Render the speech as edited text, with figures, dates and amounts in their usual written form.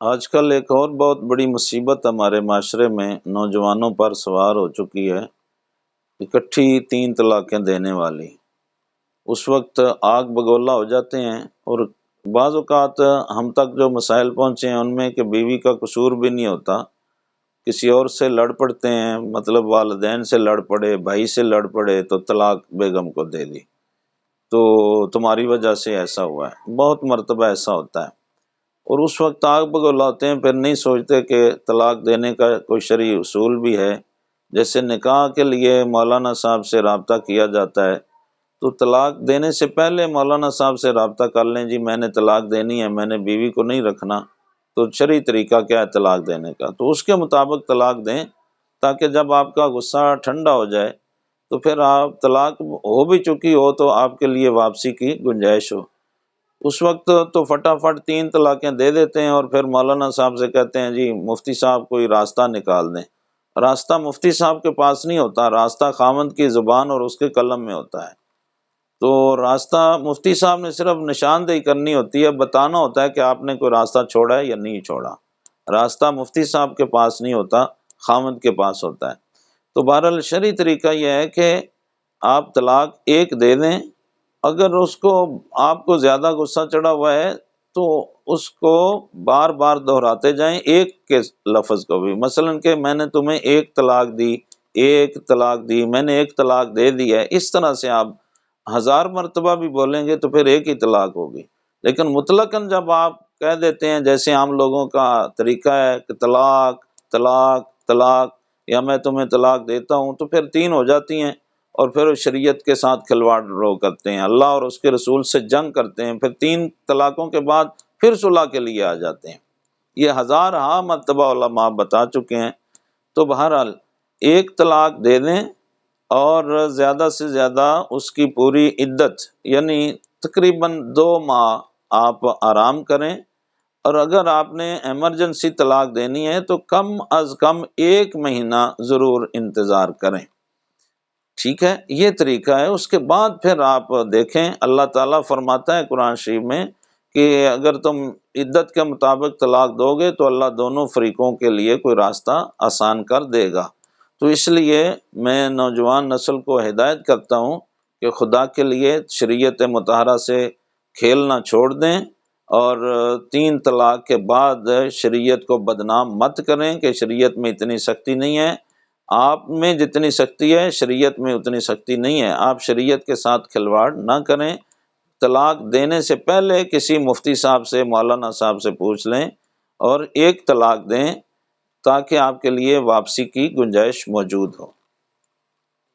آج کل ایک اور بہت بڑی مصیبت ہمارے معاشرے میں نوجوانوں پر سوار ہو چکی ہے، اکٹھی 3 طلاقیں دینے والی۔ اس وقت آگ بگولا ہو جاتے ہیں، اور بعض اوقات ہم تک جو مسائل پہنچے ہیں ان میں کہ بیوی کا قصور بھی نہیں ہوتا، کسی اور سے لڑ پڑتے ہیں، مطلب والدین سے لڑ پڑے، بھائی سے لڑ پڑے تو طلاق بیگم کو دے دی، تو تمہاری وجہ سے ایسا ہوا ہے۔ بہت مرتبہ ایسا ہوتا ہے، اور اس وقت آگ بگولاتے ہیں، پھر نہیں سوچتے کہ طلاق دینے کا کوئی شرعی اصول بھی ہے۔ جیسے نکاح کے لیے مولانا صاحب سے رابطہ کیا جاتا ہے، تو طلاق دینے سے پہلے مولانا صاحب سے رابطہ کر لیں، جی میں نے طلاق دینی ہے، میں نے بیوی کو نہیں رکھنا، تو شرعی طریقہ کیا ہے طلاق دینے کا، تو اس کے مطابق طلاق دیں، تاکہ جب آپ کا غصہ ٹھنڈا ہو جائے تو پھر آپ طلاق ہو بھی چکی ہو تو آپ کے لیے واپسی کی گنجائش ہو۔ اس وقت تو فٹافٹ 3 طلاقیں دے دیتے ہیں، اور پھر مولانا صاحب سے کہتے ہیں جی مفتی صاحب کوئی راستہ نکال دیں۔ راستہ مفتی صاحب کے پاس نہیں ہوتا، راستہ خاوند کی زبان اور اس کے قلم میں ہوتا ہے۔ تو راستہ مفتی صاحب نے صرف نشاندہی کرنی ہوتی ہے، بتانا ہوتا ہے کہ آپ نے کوئی راستہ چھوڑا ہے یا نہیں چھوڑا۔ راستہ مفتی صاحب کے پاس نہیں ہوتا، خاوند کے پاس ہوتا ہے۔ تو بہرحال شرعی طریقہ یہ ہے کہ آپ طلاق ایک دے دیں، اگر اس کو آپ کو زیادہ غصہ چڑھا ہوا ہے تو اس کو بار بار دہراتے جائیں، ایک کے لفظ کو بھی، مثلا کہ میں نے تمہیں 1 طلاق دی، 1 طلاق دی، میں نے 1 طلاق دے دی ہے، اس طرح سے آپ 1000 مرتبہ بھی بولیں گے تو پھر ایک ہی طلاق ہوگی۔ لیکن مطلقاً جب آپ کہہ دیتے ہیں، جیسے عام لوگوں کا طریقہ ہے کہ طلاق طلاق طلاق، یا میں تمہیں طلاق دیتا ہوں، تو پھر 3 ہو جاتی ہیں، اور پھر شریعت کے ساتھ کھلواڑ کرتے ہیں، اللہ اور اس کے رسول سے جنگ کرتے ہیں، پھر 3 طلاقوں کے بعد پھر صلح کے لیے آ جاتے ہیں۔ یہ 1000 مرتبہ علماء بتا چکے ہیں۔ تو بہرحال 1 طلاق دے دیں، اور زیادہ سے زیادہ اس کی پوری عدت یعنی تقریباً 2 ماہ آپ آرام کریں، اور اگر آپ نے ایمرجنسی طلاق دینی ہے تو کم از کم 1 مہینہ ضرور انتظار کریں۔ ٹھیک ہے، یہ طریقہ ہے۔ اس کے بعد پھر آپ دیکھیں، اللہ تعالیٰ فرماتا ہے قرآن شریف میں کہ اگر تم عدت کے مطابق طلاق دو گے تو اللہ دونوں فریقوں کے لیے کوئی راستہ آسان کر دے گا۔ تو اس لیے میں نوجوان نسل کو ہدایت کرتا ہوں کہ خدا کے لیے شریعت مطہرہ سے کھیلنا چھوڑ دیں، اور 3 طلاق کے بعد شریعت کو بدنام مت کریں کہ شریعت میں اتنی سختی نہیں ہے۔ آپ میں جتنی سختی ہے شریعت میں اتنی سختی نہیں ہے، آپ شریعت کے ساتھ کھلواڑ نہ کریں۔ طلاق دینے سے پہلے کسی مفتی صاحب سے، مولانا صاحب سے پوچھ لیں، اور 1 طلاق دیں، تاکہ آپ کے لیے واپسی کی گنجائش موجود ہو۔